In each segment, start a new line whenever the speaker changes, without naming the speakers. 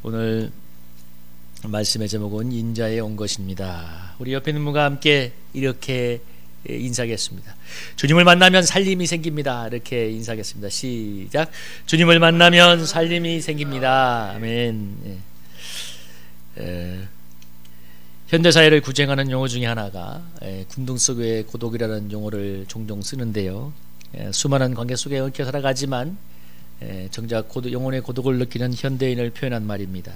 오늘 말씀의 제목은 인자에 온 것입니다. 우리 옆에 있는 분과 함께 이렇게 인사하겠습니다. 주님을 만나면 살림이 생깁니다. 이렇게 인사하겠습니다. 시작. 주님을 만나면 살림이 생깁니다. 아멘. 현대사회를 구쟁하는 용어 중에 하나가 군등 속의 고독이라는 용어를 종종 쓰는데요. 수많은 관계 속에 얽혀 살아가지만 정작 영혼의 고독을 느끼는 현대인을 표현한 말입니다.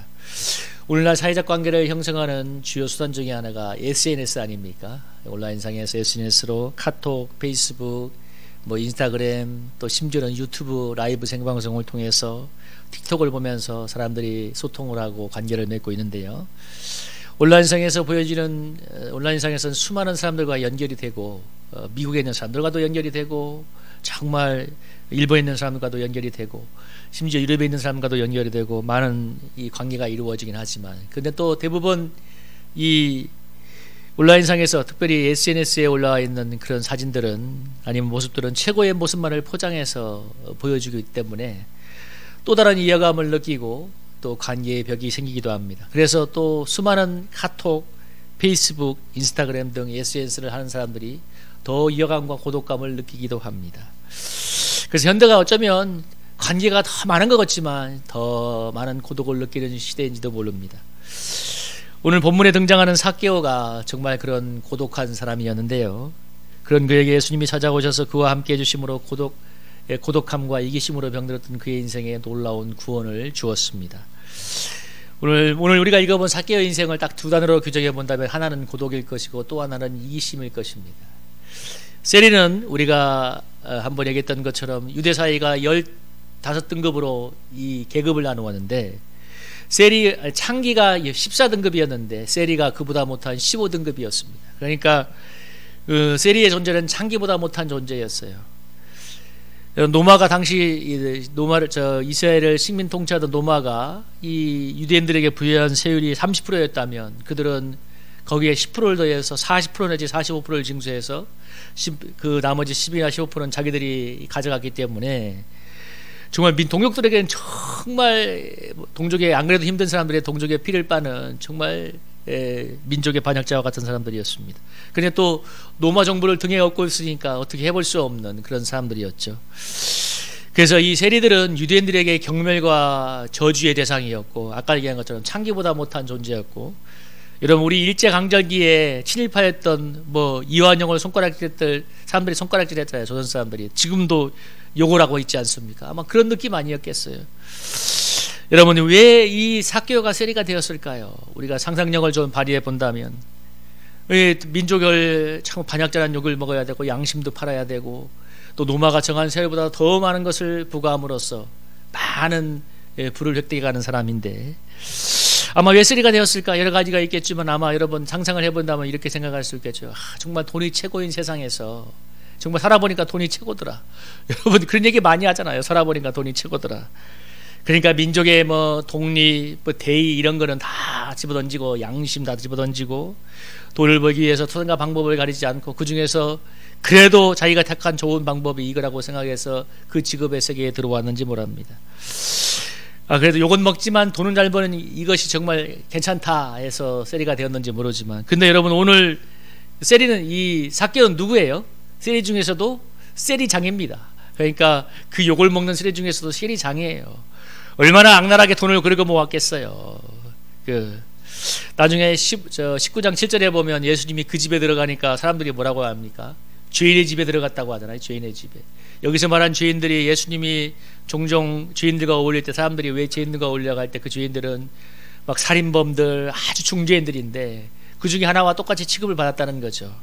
오늘날 사회적 관계를 형성하는 주요 수단 중에 하나가 SNS 아닙니까? 온라인상에서 SNS로 카톡, 페이스북, 인스타그램, 또 심지어는 유튜브 라이브 생방송을 통해서 틱톡을 보면서 사람들이 소통을 하고 관계를 맺고 있는데요. 온라인상에서는 수많은 사람들과 연결이 되고, 미국에 있는 사람들과도 연결이 되고, 정말 일본에 있는 사람과도 연결이 되고, 심지어 유럽에 있는 사람과도 연결이 되고, 많은 이 관계가 이루어지긴 하지만, 근데 또 대부분 이 온라인상에서 특별히 SNS에 올라와 있는 그런 사진들은, 아니면 모습들은 최고의 모습만을 포장해서 보여주기 때문에 또 다른 이해감을 느끼고 또 관계의 벽이 생기기도 합니다. 그래서 또 수많은 카톡, 페이스북, 인스타그램 등 SNS를 하는 사람들이 더 이해감과 고독감을 느끼기도 합니다. 그래서 현대가 어쩌면 관계가 더 많은 것 같지만 더 많은 고독을 느끼는 시대인지도 모릅니다. 오늘 본문에 등장하는 삭개오가 정말 그런 고독한 사람이었는데요. 그런 그에게 예수님이 찾아오셔서 그와 함께 해주심으로 고독함과 이기심으로 병들었던 그의 인생에 놀라운 구원을 주었습니다. 오늘 우리가 읽어본 삭개오의 인생을 딱 두 단어로 규정해 본다면, 하나는 고독일 것이고 또 하나는 이기심일 것입니다. 세리는 우리가 한번 얘기했던 것처럼 유대사회가 15등급으로 이 계급을 나누었는데, 창기가 14등급이었는데 세리가 그보다 못한 15등급이었습니다. 그러니까 세리의 존재는 창기보다 못한 존재였어요. 노마가 당시 이스라엘을 식민 통치하던 노마가 이 유대인들에게 부여한 세율이 30%였다면 그들은 거기에 10%를 더해서 40% 내지 45%를 징수해서 그 나머지 10이나 15%는 자기들이 가져갔기 때문에 정말 동족들에게는 정말 동족의, 안 그래도 힘든 사람들의 동족의 피를 빠는 정말 민족의 반역자와 같은 사람들이었습니다. 그런데 또 노마 정부를 등에 업고 있으니까 어떻게 해볼 수 없는 그런 사람들이었죠. 그래서 이 세리들은 유대인들에게 경멸과 저주의 대상이었고, 아까 얘기한 것처럼 창기보다 못한 존재였고, 여러분 우리 일제강점기에 친일파였던 이완용을 손가락질했던 사람들이 손가락질했잖아요. 조선 사람들이 지금도 욕을 하고 있지 않습니까? 아마 그런 느낌 아니었겠어요. 여러분 왜 이 삭개오가 세리가 되었을까요? 우리가 상상력을 좀 발휘해 본다면, 왜 민족을 참 반역자라는 욕을 먹어야 되고 양심도 팔아야 되고 또 노마가 정한 세율보다 더 많은 것을 부과함으로써 많은 부를 획득해가는 사람인데, 아마 왜 세리가 되었을까? 여러 가지가 있겠지만 아마 여러분 상상을 해본다면 이렇게 생각할 수 있겠죠. 정말 돈이 최고인 세상에서 정말 살아보니까 돈이 최고더라. 여러분 그런 얘기 많이 하잖아요. 살아보니까 돈이 최고더라. 그러니까 민족의 독립, 대의 이런 거는 다 집어던지고 양심 다 집어던지고 돈을 벌기 위해서 수단과 방법을 가리지 않고 그 중에서 그래도 자기가 택한 좋은 방법이 이거라고 생각해서 그 직업의 세계에 들어왔는지 모릅니다. 그래도 욕은 먹지만 돈은 잘 버는 이것이 정말 괜찮다 해서 세리가 되었는지 모르지만, 근데 여러분 오늘 세리는, 이 삭개오는 누구예요? 세리 중에서도 세리장입니다. 그러니까 그 욕을 먹는 세리 중에서도 세리장이에요. 얼마나 악랄하게 돈을 그렇게 모았겠어요. 나중에 19장 7절에 보면 예수님이 그 집에 들어가니까 사람들이 뭐라고 합니까? 죄인의 집에 들어갔다고 하잖아요. 죄인의 집에. 여기서 말한 죄인들이, 예수님이 종종 죄인들과 어울릴 때 사람들이 왜 죄인들과 어울려 갈 때 그 죄인들은 막 살인범들, 아주 중죄인들인데 그 중에 하나와 똑같이 취급을 받았다는 거죠.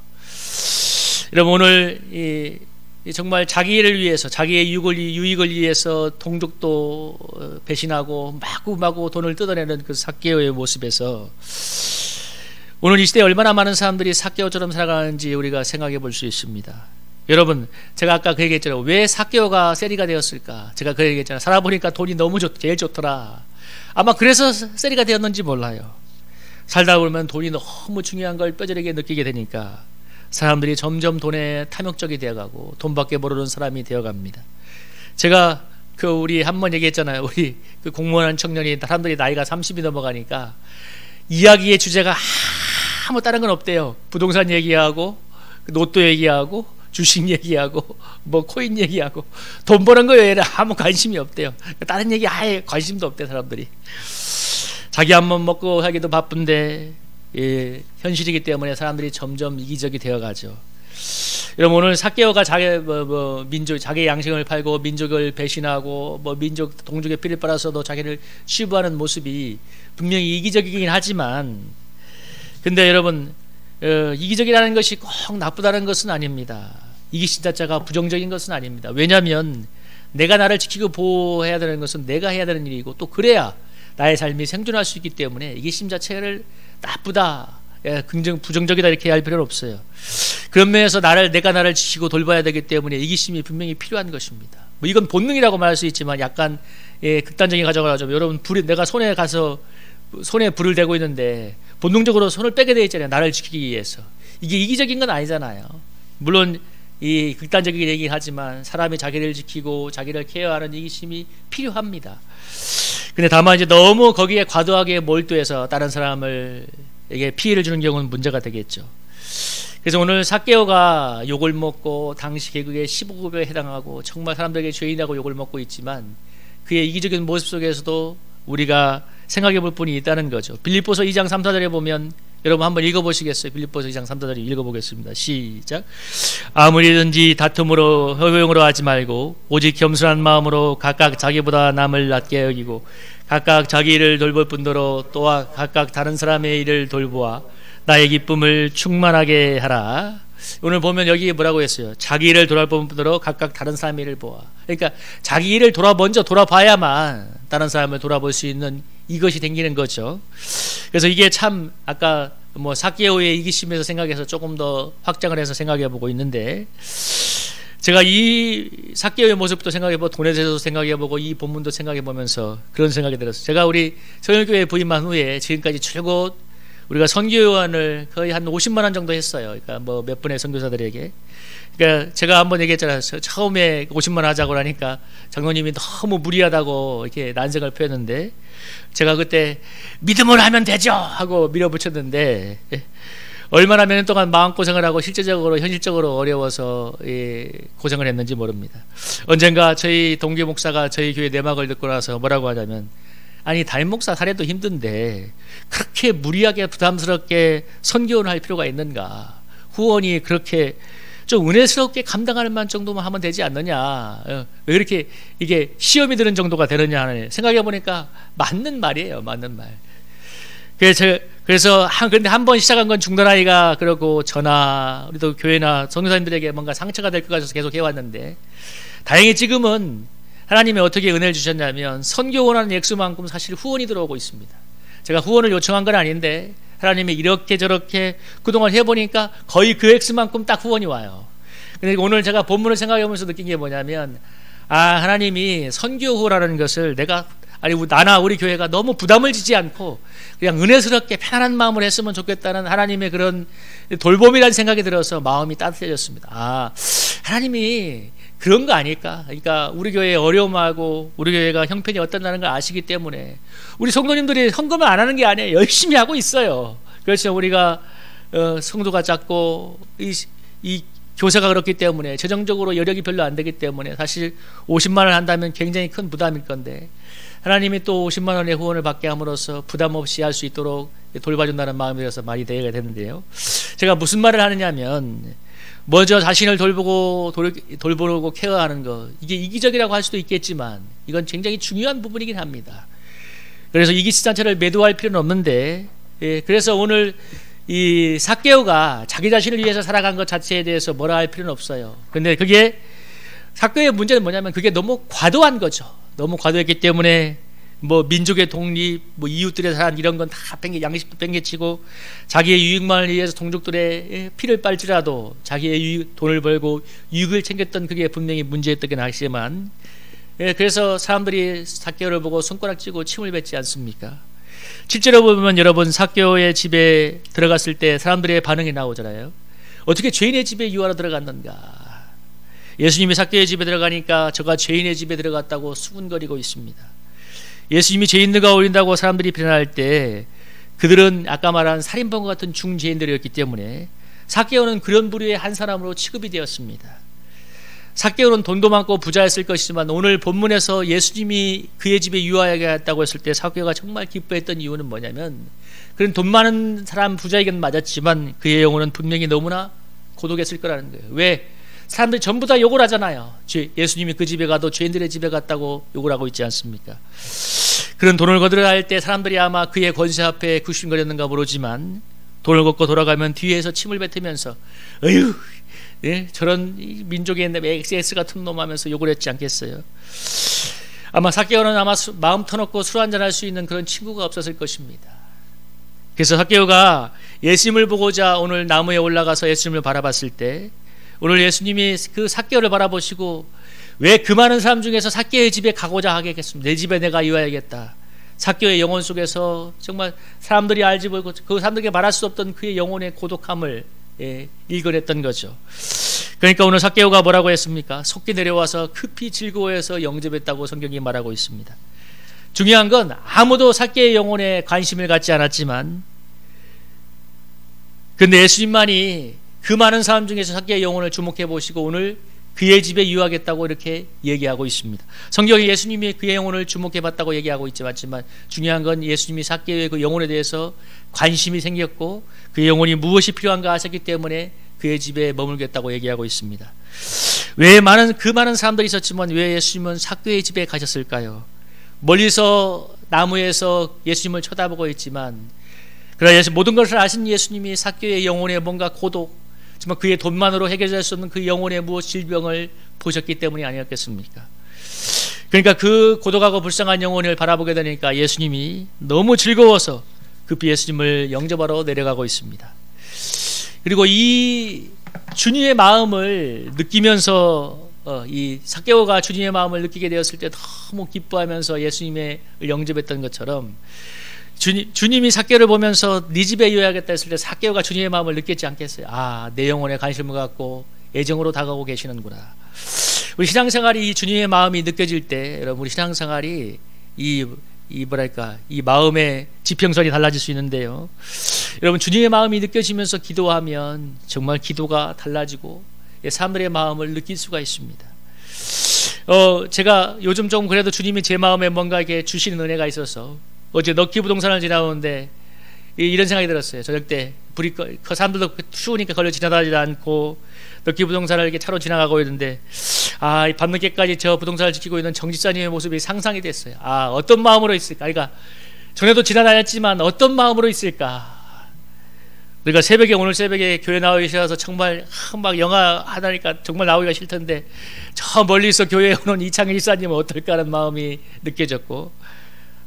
여러분 오늘 정말 자기를 위해서, 자기의 유익을 위해서 동족도 배신하고 마구마구 돈을 뜯어내는 그 삭개오의 모습에서 오늘 이 시대에 얼마나 많은 사람들이 삭개오처럼 살아가는지 우리가 생각해 볼 수 있습니다. 여러분 제가 아까 그 얘기했잖아요. 왜 삭개오가 세리가 되었을까? 제가 그 얘기했잖아요. 살아보니까 돈이 너무 제일 좋더라. 아마 그래서 세리가 되었는지 몰라요. 살다 보면 돈이 너무 중요한 걸 뼈저리게 느끼게 되니까 사람들이 점점 돈에 탐욕적이 되어가고 돈밖에 모르는 사람이 되어갑니다. 제가 그 우리 한 번 얘기했잖아요. 우리 그 공무원 청년이 사람들이 나이가 30이 넘어가니까 이야기의 주제가 아무 다른 건 없대요. 부동산 얘기하고 로또 얘기하고 주식 얘기하고 뭐 코인 얘기하고 돈 버는 거에 외에는 아무 관심이 없대요. 다른 얘기 아예 관심도 없대 사람들이. 자기 한 번 먹고 하기도 바쁜데 현실이기 때문에 사람들이 점점 이기적이 되어가죠. 여러분 오늘 삭개오가 자기 민족 자기 양심을 팔고 민족을 배신하고 민족 동족의 피를 빨아서도 자기를 치부하는 모습이 분명히 이기적이긴 하지만 근데 여러분 이기적이라는 것이 꼭 나쁘다는 것은 아닙니다. 이기심 자체가 부정적인 것은 아닙니다. 왜냐하면 내가 나를 지키고 보호해야 되는 것은 내가 해야 되는 일이고 또 그래야 나의 삶이 생존할 수 있기 때문에 이기심 자체를 나쁘다 부정적이다 이렇게 할 필요는 없어요. 그런 면에서 내가 나를 지키고 돌봐야 되기 때문에 이기심이 분명히 필요한 것입니다. 이건 본능이라고 말할 수 있지만 약간 극단적인 가정을 하자면 여러분 내가 손에 불을 대고 있는데 본능적으로 손을 빼게 되어 있잖아요. 나를 지키기 위해서. 이게 이기적인 건 아니잖아요. 물론 이 극단적인 얘기긴 하지만 사람이 자기를 지키고 자기를 케어하는 이기심이 필요합니다. 근데 다만 이제 너무 거기에 과도하게 몰두해서 다른 사람에게 피해를 주는 경우는 문제가 되겠죠. 그래서 오늘 삭개오가 욕을 먹고 당시 계급의 15급에 해당하고 정말 사람들에게 죄인이라고 욕을 먹고 있지만 그의 이기적인 모습 속에서도 우리가 생각해 볼 분이 있다는 거죠. 빌립보서 2장 3, 4절에 보면 여러분 한번 읽어보시겠어요? 빌립보서 2장 3, 4절 읽어보겠습니다. 시작. 아무리든지 다툼으로 허용으로 하지 말고 오직 겸손한 마음으로 각각 자기보다 남을 낮게 여기고 각각 자기 일을 돌볼 뿐더러 또한 각각 다른 사람의 일을 돌보아 나의 기쁨을 충만하게 하라. 오늘 보면 여기 뭐라고 했어요? 자기 일을 돌아볼 뿐더러 각각 다른 사람의 일을 보아. 그러니까 자기 일을 먼저 돌아봐야만 다른 사람을 돌아볼 수 있는 이것이 생기는 거죠. 그래서 이게 참 아까 삭개오의 이기심에서 생각해서 조금 더 확장을 해서 생각해 보고 있는데 제가 이 삭개오의 모습도 생각해 보고 돈에 대해서도 생각해 보고 이 본문도 생각해 보면서 그런 생각이 들었어요. 제가 우리 성일교회 부임한 후에 지금까지 줄곧 우리가 선교요원을 거의 한 50만 원 정도 했어요. 그러니까 몇 분의 선교사들에게. 그러니까 제가 한번 얘기했잖아요. 처음에 50만 원 하자고 하니까 장로님이 너무 무리하다고 이렇게 난색을 표했는데 제가 그때 믿음으로 하면 되죠 하고 밀어붙였는데 얼마나 몇 년 동안 마음고생을 하고 실제적으로 현실적으로 어려워서 고생을 했는지 모릅니다. 언젠가 저희 동기 목사가 저희 교회 내막을 듣고 나서 뭐라고 하냐면 아니 담임 목사 사례도 힘든데 그렇게 무리하게 부담스럽게 선교를 할 필요가 있는가. 후원이 그렇게 좀 은혜스럽게 감당할 만한 정도만 하면 되지 않느냐. 왜 이렇게 이게 시험이 드는 정도가 되느냐 하는 생각해 보니까 맞는 말이에요. 맞는 말. 그래서 그런데 한 번 시작한 건 중단하기가 그러고 저나 우리도 교회나 선교사님들에게 뭔가 상처가 될 것 같아서 계속 해왔는데 다행히 지금은 하나님이 어떻게 은혜를 주셨냐면 선교원하는 액수만큼 사실 후원이 들어오고 있습니다. 제가 후원을 요청한 건 아닌데 하나님이 이렇게 저렇게 그동안 해보니까 거의 그 액수만큼 딱 후원이 와요. 근데 오늘 제가 본문을 생각해보면서 느낀 게 뭐냐면 하나님이 선교후라는 것을 나나 우리 교회가 너무 부담을 지지 않고 그냥 은혜스럽게 편안한 마음으로 했으면 좋겠다는 하나님의 그런 돌봄이라는 생각이 들어서 마음이 따뜻해졌습니다. 하나님이 그런 거 아닐까? 그러니까 우리 교회의 어려움하고 우리 교회가 형편이 어떤다는 걸 아시기 때문에 우리 성도님들이 헌금을 안 하는 게 아니에요. 열심히 하고 있어요. 그렇죠. 우리가 성도가 작고 이 교사가 그렇기 때문에 재정적으로 여력이 별로 안 되기 때문에 사실 50만 원 한다면 굉장히 큰 부담일 건데 하나님이 또 50만 원의 후원을 받게 함으로써 부담 없이 할 수 있도록 돌봐준다는 마음이 들어서 많이 대화가 되는데요. 제가 무슨 말을 하느냐면 먼저 자신을 돌보고 케어하는 것 이게 이기적이라고 할 수도 있겠지만 이건 굉장히 중요한 부분이긴 합니다. 그래서 이기심 자체를 매도할 필요는 없는데 그래서 오늘 이 삭개오가 자기 자신을 위해서 살아간 것 자체에 대해서 뭐라 할 필요는 없어요. 근데 그게 삭개오의 문제는 뭐냐면 그게 너무 과도한 거죠. 너무 과도했기 때문에 민족의 독립, 이웃들의 사랑 이런 건 다 양식도 뺑개치고 자기의 유익만을 위해서 동족들의 피를 빨지라도 자기의 돈을 벌고 유익을 챙겼던 그게 분명히 문제였던 게 나지만 그래서 사람들이 삭개오를 보고 손가락쥐고 침을 뱉지 않습니까? 실제로 보면 여러분 삭개오의 집에 들어갔을 때 사람들의 반응이 나오잖아요. 어떻게 죄인의 집에 유하러 들어갔는가? 예수님이 삭개오의 집에 들어가니까 저가 죄인의 집에 들어갔다고 수군거리고 있습니다. 예수님이 죄인들과 어울린다고 사람들이 비난할 때 그들은 아까 말한 살인범과 같은 중죄인들이었기 때문에 삭개오는 그런 부류의 한 사람으로 취급이 되었습니다. 삭개오는 돈도 많고 부자였을 것이지만 오늘 본문에서 예수님이 그의 집에 유하게 했다고 했을 때 삭개오가 정말 기뻐했던 이유는 뭐냐면, 그런 돈 많은 사람 부자에게는 맞았지만 그의 영혼은 분명히 너무나 고독했을 거라는 거예요. 왜? 사람들이 전부 다 욕을 하잖아요. 예수님이 그 집에 가도 죄인들의 집에 갔다고 욕을 하고 있지 않습니까? 그런 돈을 거두려 할 때 사람들이 아마 그의 권세 앞에 굽신거렸는가 모르지만 돈을 걷고 돌아가면 뒤에서 침을 뱉으면서 어휴, 예? 저런 민족의 XX 같은 놈 하면서 욕을 했지 않겠어요? 아마 삭개오는 아마 마음 터놓고 술 한잔 할 수 있는 그런 친구가 없었을 것입니다. 그래서 삭개오가 예수님을 보고자 오늘 나무에 올라가서 예수님을 바라봤을 때 오늘 예수님이 그 삭개오를 바라보시고 왜 그 많은 사람 중에서 삭개오의 집에 가고자 하겠습니까? 내 집에 내가 유하야겠다. 삭개오의 영혼 속에서 정말 사람들이 알지 못하고 그 사람들에게 말할 수 없던 그의 영혼의 고독함을 일궈냈던 거죠. 그러니까 오늘 삭개오가 뭐라고 했습니까? 속기 내려와서 급히 즐거워해서 영접했다고 성경이 말하고 있습니다. 중요한 건 아무도 삭개오의 영혼에 관심을 갖지 않았지만 근데 예수님만이 그 많은 사람 중에서 삭개오의 영혼을 주목해 보시고 오늘 그의 집에 유하겠다고 이렇게 얘기하고 있습니다. 성경이 예수님이 그의 영혼을 주목해 봤다고 얘기하고 있지만 중요한 건 예수님이 삭개오의 그 영혼에 대해서 관심이 생겼고 그의 영혼이 무엇이 필요한가 하셨기 때문에 그의 집에 머물겠다고 얘기하고 있습니다. 왜 그 많은 사람들이 있었지만 왜 예수님은 삭개오의 집에 가셨을까요? 멀리서 나무에서 예수님을 쳐다보고 있지만 그러나 모든 것을 아신 예수님이 삭개오의 영혼에 뭔가 고독, 정말 그의 돈만으로 해결될 수 없는 그 영혼의 무엇 질병을 보셨기 때문이 아니었겠습니까? 그러니까 그 고독하고 불쌍한 영혼을 바라보게 되니까 예수님이 너무 즐거워서 급히 예수님을 영접하러 내려가고 있습니다. 그리고 이 주님의 마음을 느끼면서 이 삭개오가 주님의 마음을 느끼게 되었을 때 너무 기뻐하면서 예수님의 영접했던 것처럼 주님이 삭개오를 보면서 네 집에 유하야겠다 했을 때 삭개오가 주님의 마음을 느꼈지 않겠어요? 아, 내 영혼에 관심을 갖고 애정으로 다가오고 계시는구나. 우리 신앙생활이 이 주님의 마음이 느껴질 때 여러분 우리 신앙생활이 이 마음의 지평선이 달라질 수 있는데요. 여러분 주님의 마음이 느껴지면서 기도하면 정말 기도가 달라지고 사람들의 마음을 느낄 수가 있습니다. 제가 요즘 좀 그래도 주님이 제 마음에 뭔가 이렇게 주시는 은혜가 있어서 어제 럭키 부동산을 지나오는데 이런 생각이 들었어요. 저녁 때 불이 사람들도 추우니까 걸려 지나다니지 않고 럭키 부동산을 이렇게 차로 지나가고 있는데 이 밤늦게까지 저 부동산을 지키고 있는 정 집사님의 모습이 상상이 됐어요. 어떤 마음으로 있을까? 그러니까 전에도 지나다녔지만 어떤 마음으로 있을까? 그러니까 오늘 새벽에 교회 나오기 싫어서 정말 막 영화 하다니까 정말 나오기가 싫던데 저 멀리서 교회에 오는 이창일 집사님은 어떨까 하는 마음이 느껴졌고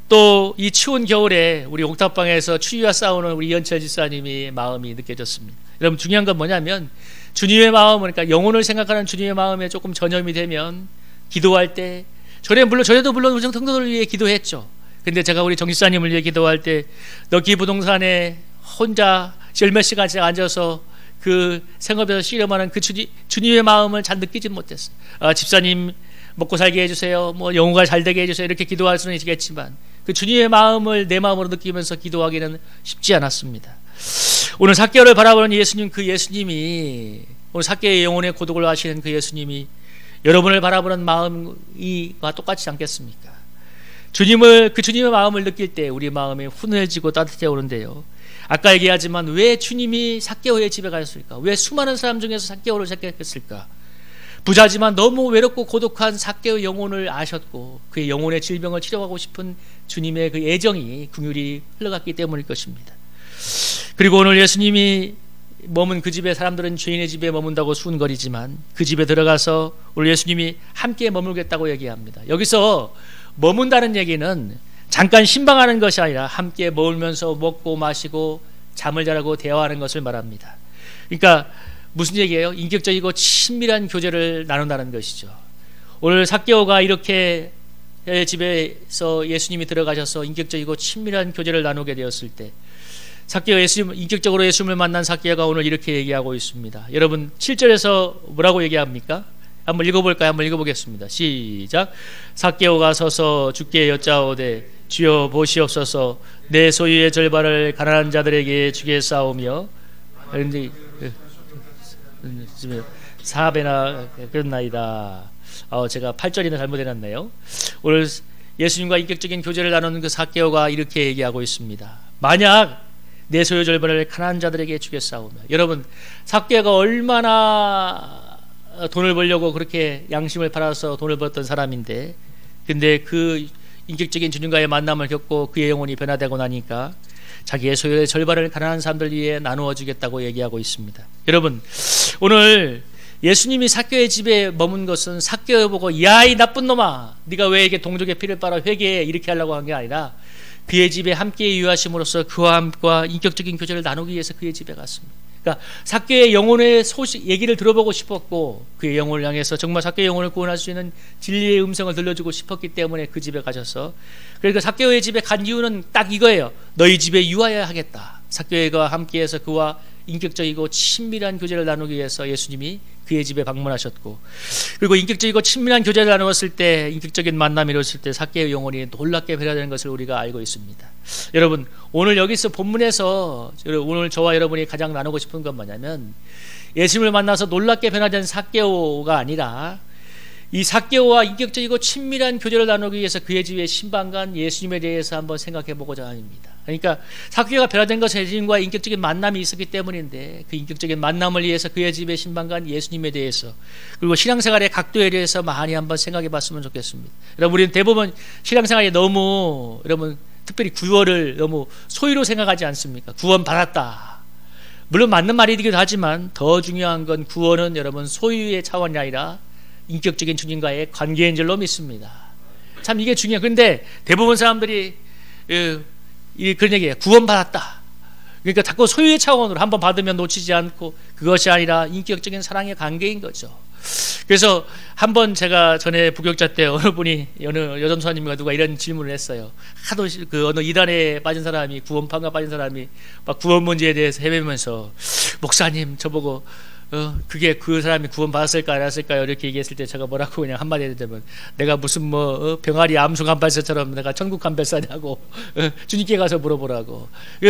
또 이 추운 겨울에 우리 옥탑방에서 추위와 싸우는 우리 이현철 집사님이 마음이 느껴졌습니다. 여러분 중요한 건 뭐냐면 주님의 마음, 그러니까 영혼을 생각하는 주님의 마음에 조금 전염이 되면 기도할 때 저래도 물론 우리 성도들을 위해 기도했죠. 근데 제가 우리 정 집사님을 위해 기도할 때 럭키 부동산에 혼자 몇 시간씩 앉아서 그 생업에서 씨름하는 그 주님의 마음을 잘 느끼지 못했어요. 집사님 먹고 살게 해주세요. 영혼가 잘 되게 해주세요. 이렇게 기도할 수는 있겠지만 그 주님의 마음을 내 마음으로 느끼면서 기도하기는 쉽지 않았습니다. 오늘 삭개오를 바라보는 예수님, 그 예수님이 오늘 삭개오의 영혼의 고독을 아시는 그 예수님이 여러분을 바라보는 마음과 똑같지 않겠습니까? 그 주님의 마음을 느낄 때 우리 마음이 훈훈해지고 따뜻해 오는데요. 아까 얘기하지만 왜 주님이 삭개오의 집에 가셨을까? 왜 수많은 사람 중에서 삭개오를 선택했을까? 부자지만 너무 외롭고 고독한 삭개오의 영혼을 아셨고 그의 영혼의 질병을 치료하고 싶은 주님의 그 애정이 긍휼이 흘러갔기 때문일 것입니다. 그리고 오늘 예수님이 머문 그 집에 사람들은 죄인의 집에 머문다고 수군거리지만 그 집에 들어가서 오늘 예수님이 함께 머물겠다고 얘기합니다. 여기서 머문다는 얘기는 잠깐 신방하는 것이 아니라 함께 머물면서 먹고 마시고 잠을 자고 대화하는 것을 말합니다. 그러니까 무슨 얘기예요? 인격적이고 친밀한 교제를 나눈다는 것이죠. 오늘 삭개오가 이렇게 집에서 예수님이 들어가셔서 인격적이고 친밀한 교제를 나누게 되었을 때 인격적으로 예수님을 만난 삭개오가 오늘 이렇게 얘기하고 있습니다. 여러분 7절에서 뭐라고 얘기합니까? 한번 읽어볼까요? 한번 읽어보겠습니다. 시작. 삭개오가 서서 주께 여짜오되 주여 보시옵소서 내 소유의 절반을 가난한 자들에게 주겠사오며 그런데 4배나 그렇나이다. 제가 8절이나 잘못해놨네요. 오늘 예수님과 인격적인 교제를 나누는 그 삭개오가 이렇게 얘기하고 있습니다. 만약 내 소유 절반을 가난한 자들에게 주겠사오며. 여러분, 삭개오가 얼마나 돈을 벌려고 그렇게 양심을 팔아서 돈을 벌었던 사람인데, 근데 그 인격적인 주님과의 만남을 겪고 그의 영혼이 변화되고 나니까 자기의 소유의 절반을 가난한 사람들 위해 나누어 주겠다고 얘기하고 있습니다. 여러분, 오늘 예수님이 삭개오의 집에 머문 것은 삭개오 보고 야 이 나쁜 놈아 네가 왜 이렇게 동족의 피를 빨아 회개해 이렇게 하려고 한 게 아니라 그의 집에 함께 유하심으로써 그와 함께 인격적인 교제를 나누기 위해서 그의 집에 갔습니다. 그러니까 삭개오의 영혼의 소식 얘기를 들어보고 싶었고 그의 영혼을 향해서 정말 삭개오의 영혼을 구원할 수 있는 진리의 음성을 들려주고 싶었기 때문에 그 집에 가셔서, 그러니까 삭개오의 집에 간 이유는 딱 이거예요. 너희 집에 유하여야 하겠다. 삭개오가 함께해서 그와 인격적이고 친밀한 교제를 나누기 위해서 예수님이 그의 집에 방문하셨고, 그리고 인격적이고 친밀한 교제를 나누었을 때, 인격적인 만남이 이루어졌을 때 삭개오의 영혼이 놀랍게 변화되는 것을 우리가 알고 있습니다. 여러분, 오늘 여기서 본문에서 오늘 저와 여러분이 가장 나누고 싶은 건 뭐냐면, 예수님을 만나서 놀랍게 변화된 삭개오가 아니라 이 삭개오와 인격적이고 친밀한 교제를 나누기 위해서 그의 집에 신방간 예수님에 대해서 한번 생각해 보고자 합니다. 그러니까 삭개오가 변화된 것은 예수님과 인격적인 만남이 있었기 때문인데, 그 인격적인 만남을 위해서 그의 집에 신방간 예수님에 대해서, 그리고 신앙생활의 각도에 대해서 많이 한번 생각해 봤으면 좋겠습니다. 여러분, 우리는 대부분 신앙생활이 너무, 여러분 특별히 구원을 너무 소유로 생각하지 않습니까? 구원 받았다. 물론 맞는 말이기도 하지만 더 중요한 건 구원은 여러분 소유의 차원이 아니라 인격적인 주님과의 관계인 줄로 믿습니다. 참 이게 중요해요. 그런데 대부분 사람들이 그런 얘기예요. 구원받았다. 그러니까 자꾸 소유의 차원으로 한번 받으면 놓치지 않고, 그것이 아니라 인격적인 사랑의 관계인 거죠. 그래서 한번 제가 전에 부교육자 때 어느 분이, 어느 여점사님과 누가 이런 질문을 했어요. 하도 그 어느 이단에 빠진 사람이, 구원파가 빠진 사람이 막 구원 문제에 대해서 헤매면서, 목사님 저보고 그게 그 사람이 구원 받았을까 안 받았을까요? 이렇게 얘기했을 때 제가 뭐라고 그냥 한마디 해드리면, 내가 무슨 병아리 암수 감별사처럼 내가 천국 감별사냐고 주님께 가서 물어보라고.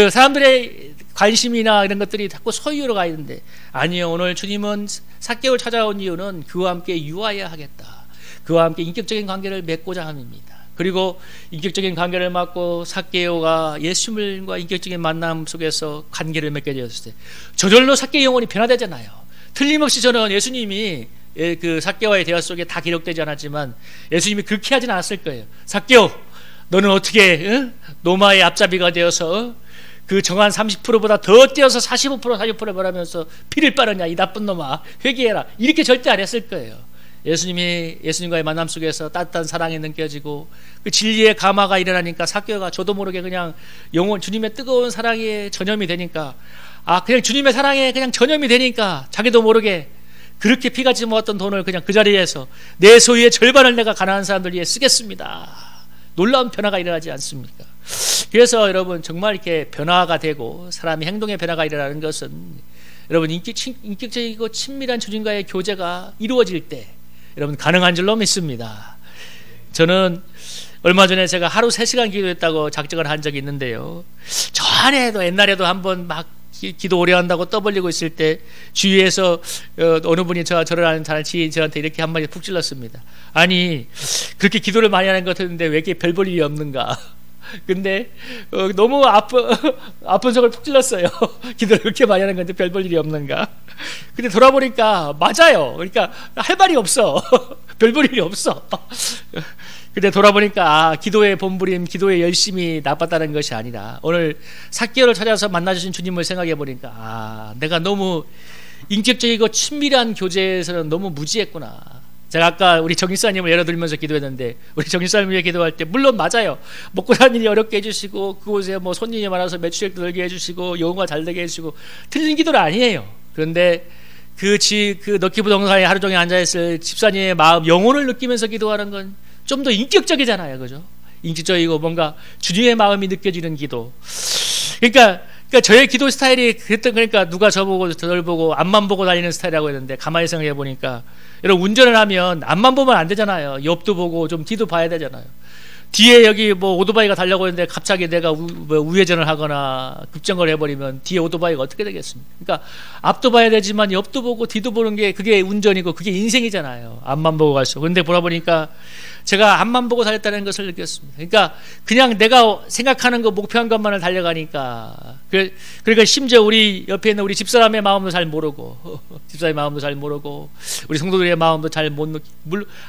사람들의 관심이나 이런 것들이 자꾸 소유로 가 있는데, 아니요, 오늘 주님은 삭개오를 찾아온 이유는 그와 함께 유하여야 하겠다. 그와 함께 인격적인 관계를 맺고자 함입니다. 그리고 인격적인 관계를 맺고 삭개오가 예수님과 인격적인 만남 속에서 관계를 맺게 되었을 때 저절로 삭개오의 영혼이 변화되잖아요. 틀림없이 저는 예수님이 그 삭개오와의 대화 속에 다 기록되지 않았지만 예수님이 그렇게 하진 않았을 거예요. 삭개오, 너는 어떻게 노마의 앞잡이가 되어서 그 정한 30%보다 더 뛰어서 45%, 40%를 벌하면서 피를 빨았냐, 이 나쁜 놈아, 회개해라, 이렇게 절대 안 했을 거예요. 예수님이 예수님과의 만남 속에서 따뜻한 사랑이 느껴지고 그 진리의 감화가 일어나니까 삭개오가 저도 모르게 그냥 영혼, 주님의 뜨거운 사랑에 전염이 되니까, 그냥 주님의 사랑에 그냥 전염이 되니까 자기도 모르게 그렇게 피같이 모았던 돈을 그냥 그 자리에서 내 소유의 절반을 내가 가난한 사람들 위해 쓰겠습니다. 놀라운 변화가 일어나지 않습니까? 그래서 여러분, 정말 이렇게 변화가 되고 사람의 행동의 변화가 일어나는 것은 여러분 인격적이고 친밀한 주님과의 교제가 이루어질 때 여러분 가능한 줄로 믿습니다. 저는 얼마 전에 제가 하루 3시간 기도했다고 작정을 한 적이 있는데요, 전에도 옛날에도 한번 막 기도 오래 한다고 떠벌리고 있을 때 주위에서 어느 분이 저를 아는 잘 지인 저한테 이렇게 한마디 푹 찔렀습니다. 아니, 그렇게 기도를 많이 하는 것 같은데 왜 이렇게 별 볼 일이 없는가? 근데 너무 아픈 속을 푹 찔렀어요. 기도를 그렇게 많이 하는 건데 별 볼 일이 없는가? 근데 돌아보니까 맞아요. 그러니까 할 말이 없어. 별 볼 일이 없어. 근데 돌아보니까 기도의 본부림, 기도의 열심이 나빴다는 것이 아니라 오늘 삭개오를 찾아서 만나주신 주님을 생각해 보니까 내가 너무 인격적이고 친밀한 교제에서는 너무 무지했구나. 제가 아까 우리 정일사님을 예로 들면서 기도했는데, 우리 정일사님 위해 기도할 때 물론 맞아요. 먹고 사는 일이 어렵게 해주시고 그곳에 뭐 손님이 많아서 매출액도 늘게 해주시고 영어가 잘 되게 해주시고 틀린 기도는 아니에요. 그런데 그 너키 부동산에 하루 종일 앉아있을 집사님의 마음, 영혼을 느끼면서 기도하는 건 좀 더 인격적이잖아요. 그죠? 인격적이고 뭔가 주님의 마음이 느껴지는 기도. 그러니까 그러니까 저의 기도 스타일이 그랬던, 그러니까 누가 저보고 저를 보고 앞만 보고 다니는 스타일이라고 했는데, 가만히 생각해 보니까 여러분, 운전을 하면 앞만 보면 안 되잖아요. 옆도 보고 좀 뒤도 봐야 되잖아요. 뒤에 여기 뭐 오토바이가 달려고 했는데 갑자기 내가 우회전을 하거나 급정거를 해버리면 뒤에 오토바이가 어떻게 되겠습니까? 그러니까 앞도 봐야 되지만 옆도 보고 뒤도 보는 게 그게 운전이고 그게 인생이잖아요. 앞만 보고 갈 수. 그런데 보다 보니까 제가 앞만 보고 살았다는 것을 느꼈습니다. 그러니까 그냥 내가 생각하는 거, 목표한 것만을 달려가니까, 그러니까 심지어 우리 옆에 있는 우리 집사람의 마음도 잘 모르고 집사의 마음도 잘 모르고 우리 성도들의 마음도 잘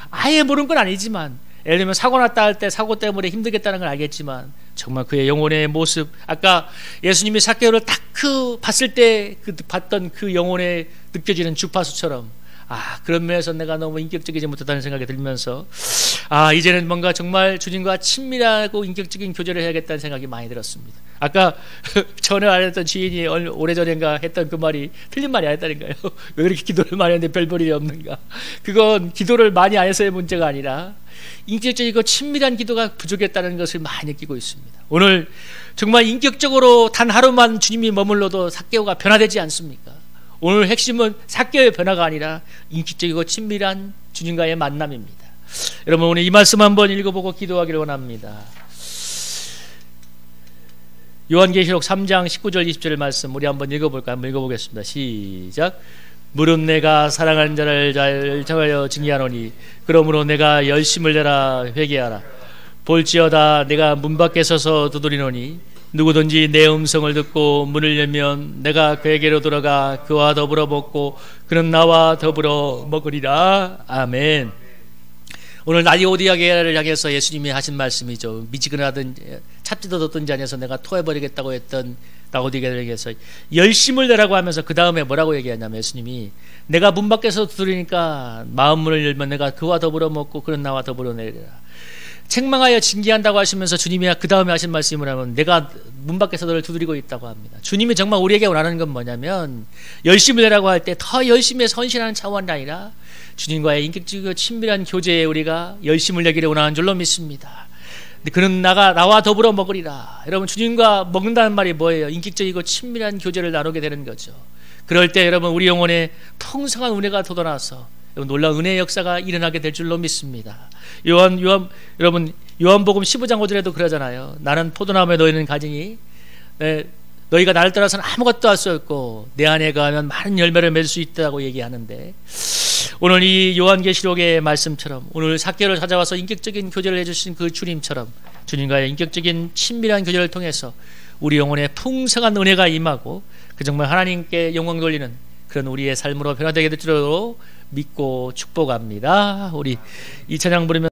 아예 모르는 건 아니지만, 예를 들면 사고 났다 할 때 사고 때문에 힘들겠다는 걸 알겠지만, 정말 그의 영혼의 모습, 아까 예수님이 삭개오를 딱 봤을 때 봤던 그 영혼에 느껴지는 주파수처럼, 그런 면에서 내가 너무 인격적이지 못했다는 생각이 들면서, 이제는 뭔가 정말 주님과 친밀하고 인격적인 교제를 해야겠다는 생각이 많이 들었습니다. 아까 전에 알았던 지인이 오래전인가 했던 그 말이 틀린 말이 아니었다니까요. 왜 그렇게 기도를 많이 했는데 별 볼일이 없는가. 그건 기도를 많이 안 해서의 문제가 아니라 인격적이고 친밀한 기도가 부족했다는 것을 많이 느끼고 있습니다. 오늘 정말 인격적으로 단 하루만 주님이 머물러도 삭개오가 변화되지 않습니까? 오늘 핵심은 삭개오의 변화가 아니라 인격적이고 친밀한 주님과의 만남입니다. 여러분, 오늘 이 말씀 한번 읽어보고 기도하기를 원합니다. 요한계시록 3장 19절 20절 말씀 우리 한번 읽어볼까요? 한번 읽어보겠습니다. 시작. 무릇 내가 사랑하는 자를 잘 정하여 징계하노니 그러므로 내가 열심을 내라 회개하라. 볼지어다 내가 문 밖에 서서 두드리노니 누구든지 내 음성을 듣고 문을 열면 내가 그에게로 들어가 그와 더불어 먹고 그는 나와 더불어 먹으리라. 아멘. 오늘 라디오디아게를 향해서 예수님이 하신 말씀이죠. 미지근하든 찹지도 뒀든지 안에서 내가 토해버리겠다고 했던 라오디게를 향해서 열심을 내라고 하면서 그 다음에 뭐라고 얘기하냐면, 예수님이 내가 문 밖에서 두드리니까 마음 문을 열면 내가 그와 더불어 먹고 그는 나와 더불어 내리라. 책망하여 징계한다고 하시면서 주님이 그 다음에 하신 말씀이 뭐냐면, 내가 문 밖에서 너를 두드리고 있다고 합니다. 주님이 정말 우리에게 원하는 건 뭐냐면, 열심을 내라고 할 때 더 열심히 선신하는 차원이 아니라 주님과의 인격적이고 친밀한 교제에 우리가 열심을 내기를 원하는 줄로 믿습니다. 그는 나와 더불어 먹으리라. 여러분, 주님과 먹는다는 말이 뭐예요? 인격적이고 친밀한 교제를 나누게 되는 거죠. 그럴 때 여러분, 우리 영혼에 풍성한 은혜가 돋아나서 놀라운 은혜의 역사가 일어나게 될 줄로 믿습니다. 여러분, 요한복음 15장 5절에도 그러잖아요. 나는 포도나무에 너희는 가지니 너희가 나를 따라서는 아무것도 할 수 없고 내 안에 거하면 많은 열매를 맺을 수 있다고 얘기하는데, 오늘 이 요한계시록의 말씀처럼 오늘 삭개오를 찾아와서 인격적인 교제를 해주신 그 주님처럼 주님과의 인격적인 친밀한 교제를 통해서 우리 영혼에 풍성한 은혜가 임하고 그 정말 하나님께 영광 돌리는 그런 우리의 삶으로 변화되게 될 줄로 믿고 축복합니다. 우리 이 찬양 부르면